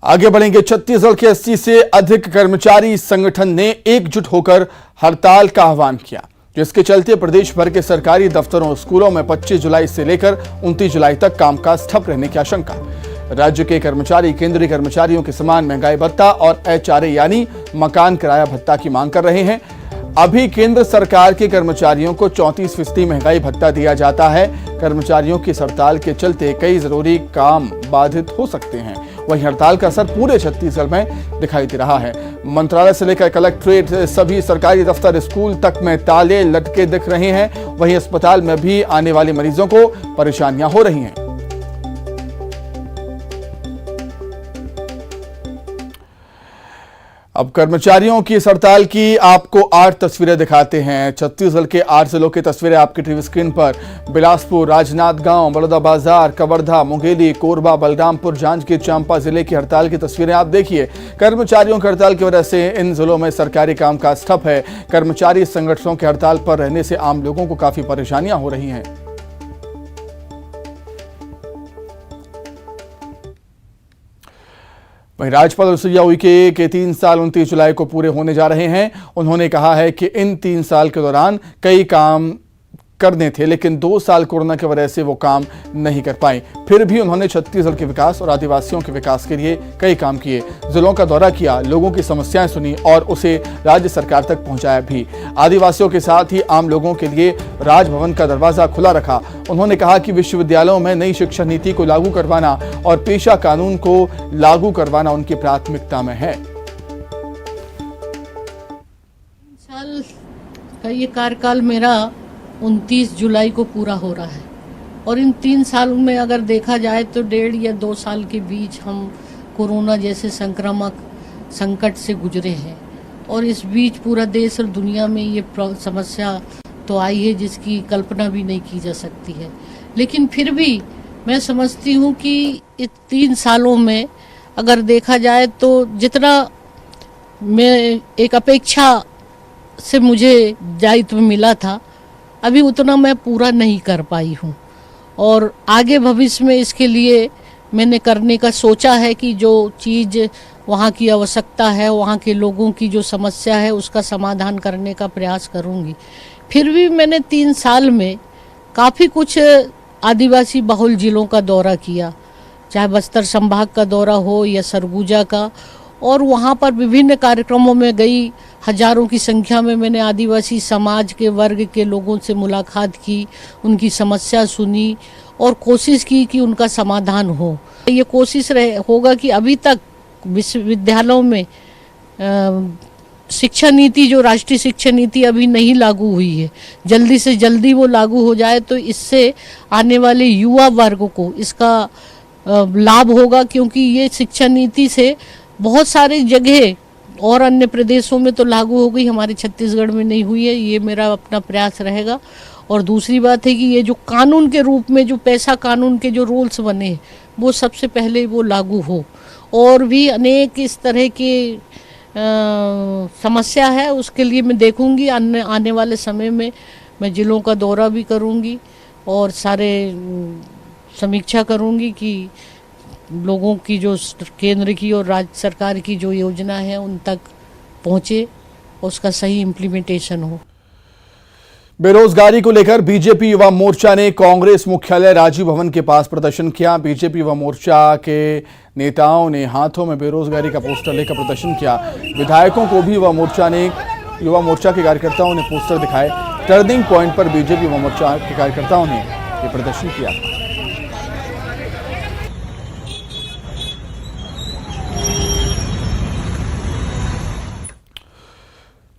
आगे बढ़ेंगे। छत्तीसगढ़ के 80 से अधिक कर्मचारी संगठन ने एकजुट होकर हड़ताल का आह्वान किया, जिसके चलते प्रदेश भर के सरकारी दफ्तरों, स्कूलों में 25 जुलाई से लेकर 29 जुलाई तक कामकाज ठप रहने की आशंका। राज्य के कर्मचारी केंद्रीय कर्मचारियों के समान महंगाई भत्ता और HRA यानी मकान किराया भत्ता की मांग कर रहे हैं। अभी केंद्र सरकार के कर्मचारियों को 34% महंगाई भत्ता दिया जाता है। कर्मचारियों की हड़ताल के चलते कई जरूरी काम बाधित हो सकते हैं। वहीं हड़ताल का असर पूरे छत्तीसगढ़ में दिखाई दे रहा है। मंत्रालय से लेकर कलेक्ट्रेट, सभी सरकारी दफ्तर, स्कूल तक में ताले लटके दिख रहे हैं। वहीं अस्पताल में भी आने वाले मरीजों को परेशानियां हो रही हैं। अब कर्मचारियों की हड़ताल की आपको 8 तस्वीरें दिखाते हैं। छत्तीसगढ़ के 8 जिलों की तस्वीरें आपकी टीवी स्क्रीन पर। बिलासपुर, राजनांदगांव, बलौदाबाजार, कवर्धा, मुंगेली, कोरबा, बलरामपुर, जांजगीर चांपा जिले की हड़ताल की तस्वीरें आप देखिए। कर्मचारियों की हड़ताल की वजह से इन जिलों में सरकारी कामकाज ठप है। कर्मचारी संगठनों के हड़ताल पर रहने से आम लोगों को काफी परेशानियां हो रही हैं। वहीं राज्यपाल अनुसुईया उइके के 3 साल 29 जुलाई को पूरे होने जा रहे हैं। उन्होंने कहा है कि इन 3 साल के दौरान कई काम करने थे, लेकिन 2 साल कोरोना की वजह से वो काम नहीं कर पाए। फिर भी उन्होंने छत्तीसगढ़ के विकास और आदिवासियों के विकास के लिए कई काम किए। जिलों का दौरा किया, लोगों की समस्याएं सुनी और उसे राज्य सरकार तक पहुंचाया भी। आदिवासियों के साथ ही आम लोगों के लिए राजभवन का दरवाजा खुला रखा। उन्होंने कहा कि विश्वविद्यालयों में नई शिक्षा नीति को लागू करवाना और पेशा कानून को लागू करवाना उनकी प्राथमिकता में है। साल का ये कार्यकाल मेरा 29 जुलाई को पूरा हो रहा है और इन 3 साल में अगर देखा जाए तो 1.5 या 2 साल के बीच हम कोरोना जैसे संक्रामक संकट से गुजरे हैं और इस बीच पूरा देश और दुनिया में ये समस्या तो आई है जिसकी कल्पना भी नहीं की जा सकती है। लेकिन फिर भी मैं समझती हूँ कि इस 3 सालों में अगर देखा जाए तो जितना मैं एक अपेक्षा से मुझे दायित्व मिला था, अभी उतना मैं पूरा नहीं कर पाई हूँ और आगे भविष्य में इसके लिए मैंने करने का सोचा है कि जो चीज़ वहाँ की आवश्यकता है, वहाँ के लोगों की जो समस्या है, उसका समाधान करने का प्रयास करूँगी। फिर भी मैंने 3 साल में काफ़ी कुछ आदिवासी बहुल जिलों का दौरा किया, चाहे बस्तर संभाग का दौरा हो या सरगुजा का, और वहाँ पर विभिन्न कार्यक्रमों में गई। हजारों की संख्या में मैंने आदिवासी समाज के वर्ग के लोगों से मुलाकात की, उनकी समस्या सुनी और कोशिश की कि उनका समाधान हो। ये कोशिश होगा कि अभी तक विश्वविद्यालयों में शिक्षा नीति, जो राष्ट्रीय शिक्षा नीति अभी नहीं लागू हुई है, जल्दी से जल्दी वो लागू हो जाए तो इससे आने वाले युवा वर्ग को इसका लाभ होगा, क्योंकि ये शिक्षा नीति से बहुत सारी जगह और अन्य प्रदेशों में तो लागू हो गई, हमारे छत्तीसगढ़ में नहीं हुई है। ये मेरा अपना प्रयास रहेगा। और दूसरी बात है कि ये जो कानून के रूप में जो पैसा कानून के जो रूल्स बने हैं वो सबसे पहले वो लागू हो। और भी अनेक इस तरह की समस्या है, उसके लिए मैं देखूंगी। आने वाले समय में मैं जिलों का दौरा भी करूंगी और सारे समीक्षा करूंगी कि लोगों की जो केंद्र की और राज्य सरकार की जो योजना है उन तक पहुंचे, उसका सही इम्प्लीमेंटेशन हो। बेरोजगारी को लेकर बीजेपी युवा मोर्चा ने कांग्रेस मुख्यालय राजीव भवन के पास प्रदर्शन किया। बीजेपी युवा मोर्चा के नेताओं ने हाथों में बेरोजगारी का पोस्टर लेकर प्रदर्शन किया। विधायकों को भी युवा मोर्चा के कार्यकर्ताओं ने पोस्टर दिखाए। टर्निंग पॉइंट पर बीजेपी युवा मोर्चा के कार्यकर्ताओं ने ये प्रदर्शन किया।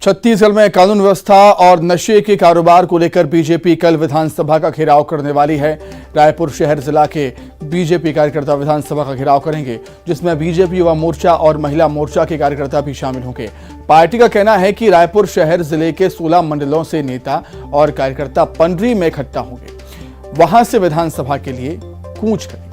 छत्तीसगढ़ में कानून व्यवस्था और नशे के कारोबार को लेकर बीजेपी कल विधानसभा का घेराव करने वाली है। रायपुर शहर जिला के बीजेपी कार्यकर्ता विधानसभा का घेराव करेंगे, जिसमें बीजेपी युवा मोर्चा और महिला मोर्चा के कार्यकर्ता भी शामिल होंगे। पार्टी का कहना है कि रायपुर शहर जिले के 16 मंडलों से नेता और कार्यकर्ता पंडरी में इकट्ठा होंगे, वहां से विधानसभा के लिए कूच करेंगे।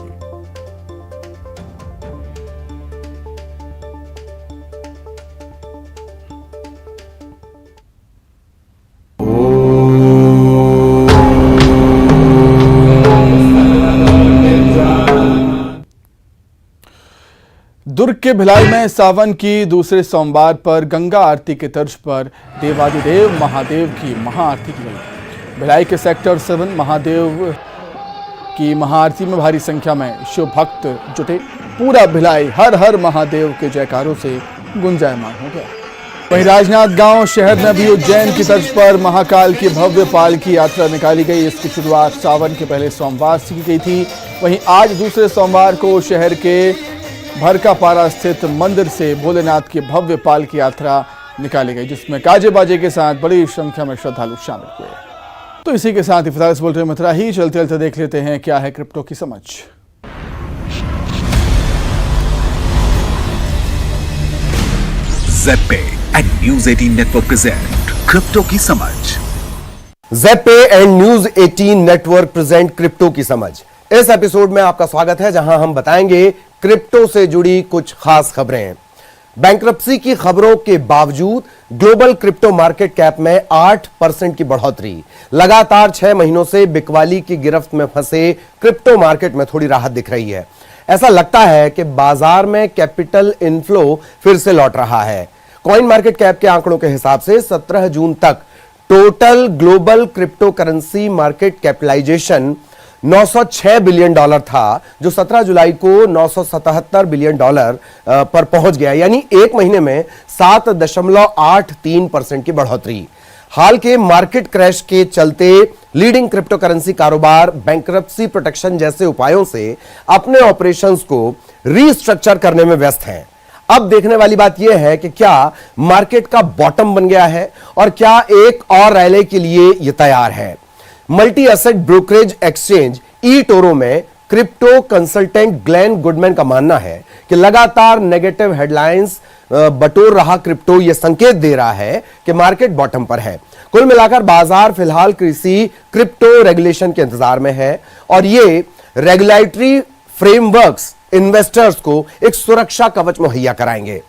दुर्ग के भिलाई में सावन की दूसरे सोमवार पर गंगा आरती के तर्ज पर देवादिदेव महादेव की महाआरती की गई। भिलाई के सेक्टर 7 महादेव की महाआरती में भारी संख्या में शिव भक्त जुटे। पूरा भिलाई हर हर महादेव के जयकारों से गुंजायमान हो गया। वहीं राजनांदगांव शहर में भी उज्जैन की तर्ज पर महाकाल की भव्य पालकी यात्रा निकाली गई। इसकी शुरुआत सावन के पहले सोमवार से की गई थी। वहीं आज दूसरे सोमवार को शहर के भरकापारा स्थित मंदिर से भोलेनाथ की भव्य पालकी यात्रा निकाली गई, जिसमें गाजे बाजे के साथ बड़ी संख्या में श्रद्धालु शामिल हुए। तो इसी के साथ ही फिलहाल इस बुलेटिन में इतना ही। चलते चलते देख लेते हैं क्या है क्रिप्टो की समझ। ज़ेड पे and news 18 network present crypto की समझ। ज़ेड पे and news 18 network present crypto की समझ। इस एपिसोड में आपका स्वागत है, जहां हम बताएंगे क्रिप्टो से जुड़ी कुछ खास खबरें। बैंक्रप्सी की खबरों के बावजूद ग्लोबल क्रिप्टो मार्केट कैप में 8% की बढ़ोतरी। लगातार 6 महीनों से बिकवाली की गिरफ्त में फंसे क्रिप्टो मार्केट में थोड़ी राहत दिख रही है। ऐसा लगता है कि बाजार में कैपिटल इनफ्लो फिर से लौट रहा है। कॉइन मार्केट कैप के आंकड़ों के हिसाब से 17 जून तक total global crypto currency market capitalization $906 billion था, जो 17 जुलाई को $977 बिलियन पर पहुंच गया, यानी एक महीने में 7.83% की बढ़ोतरी। हाल के मार्केट क्रैश के चलते लीडिंग क्रिप्टो करेंसी कारोबार बैंक्रप्सी प्रोटेक्शन जैसे उपायों से अपने ऑपरेशंस को रीस्ट्रक्चर करने में व्यस्त हैं। अब देखने वाली बात यह है कि क्या मार्केट का बॉटम बन गया है और क्या एक और रैली के लिए यह तैयार है। मल्टी एसेट ब्रोकरेज एक्सचेंज ई-टोरो में क्रिप्टो कंसल्टेंट ग्लेन गुडमैन का मानना है कि लगातार नेगेटिव हेडलाइंस बटोर रहा क्रिप्टो यह संकेत दे रहा है कि मार्केट बॉटम पर है। कुल मिलाकर बाजार फिलहाल किसी क्रिप्टो रेगुलेशन के इंतजार में है और ये रेगुलेटरी फ्रेमवर्क्स इन्वेस्टर्स को एक सुरक्षा कवच मुहैया कराएंगे।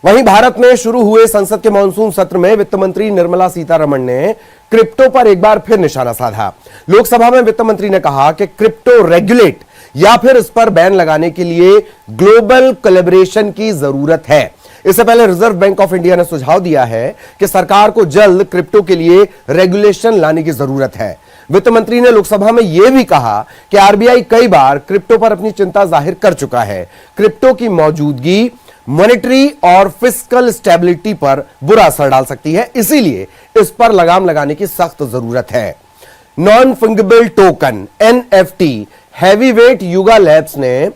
वहीं भारत में शुरू हुए संसद के मानसून सत्र में वित्त मंत्री निर्मला सीतारमण ने क्रिप्टो पर एक बार फिर निशाना साधा। लोकसभा में वित्त मंत्री ने कहा कि क्रिप्टो रेगुलेट या फिर इस पर बैन लगाने के लिए ग्लोबल कोलैबोरेशन की जरूरत है। इससे पहले रिजर्व बैंक ऑफ इंडिया ने सुझाव दिया है कि सरकार को जल्द क्रिप्टो के लिए रेगुलेशन लाने की जरूरत है। वित्त मंत्री ने लोकसभा में यह भी कहा कि आरबीआई कई बार क्रिप्टो पर अपनी चिंता जाहिर कर चुका है। क्रिप्टो की मौजूदगी मॉनेटरी और फिस्कल स्टेबिलिटी पर बुरा असर डाल सकती है, इसीलिए इस पर लगाम लगाने की सख्त जरूरत है। Non fungible token NFT heavyweight Yuga Labs ने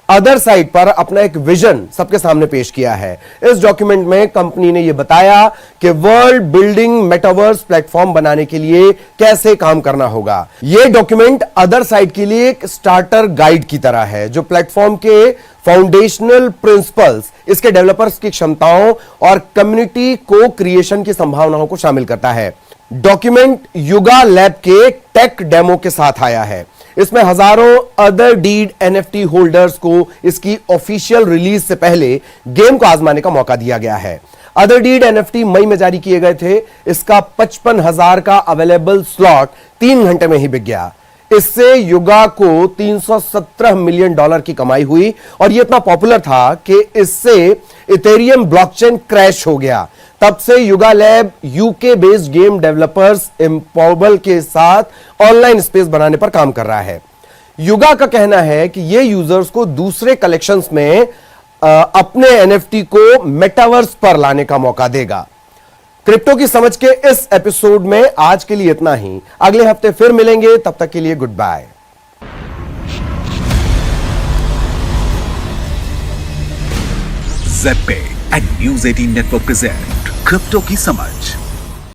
अदर साइड पर अपना एक विजन सबके सामने पेश किया है। इस डॉक्यूमेंट में कंपनी ने यह बताया कि वर्ल्ड बिल्डिंग मेटावर्स प्लेटफॉर्म बनाने के लिए कैसे काम करना होगा। यह डॉक्यूमेंट अदर साइड के लिए एक स्टार्टर गाइड की तरह है, जो प्लेटफॉर्म के फाउंडेशनल प्रिंसिपल्स, इसके डेवलपर्स की क्षमताओं और कम्युनिटी को क्रिएशन की संभावनाओं को शामिल करता है। डॉक्यूमेंट युगा लैब के टेक डेमो के साथ आया है। इसमें हजारों अदर डीड NFT होल्डर्स को इसकी ऑफिशियल रिलीज से पहले गेम को आजमाने का मौका दिया गया है। अदर डीड NFT मई में जारी किए गए थे। इसका 55,000 का अवेलेबल स्लॉट 3 घंटे में ही बिक गया। इससे युगा को $317 मिलियन की कमाई हुई और यह इतना पॉपुलर था कि इससे इथेरियम ब्लॉकचेन क्रैश हो गया। तब से Yuga Lab UK based game developers Immutable के साथ ऑनलाइन स्पेस बनाने पर काम कर रहा है। युगा का कहना है कि यह यूजर्स को दूसरे कलेक्शंस में अपने NFT को मेटावर्स पर लाने का मौका देगा। क्रिप्टो की समझ के इस एपिसोड में आज के लिए इतना ही। अगले हफ्ते फिर मिलेंगे, तब तक के लिए गुड बाय। ज़ेड पे and news 18 network present crypto की समझ।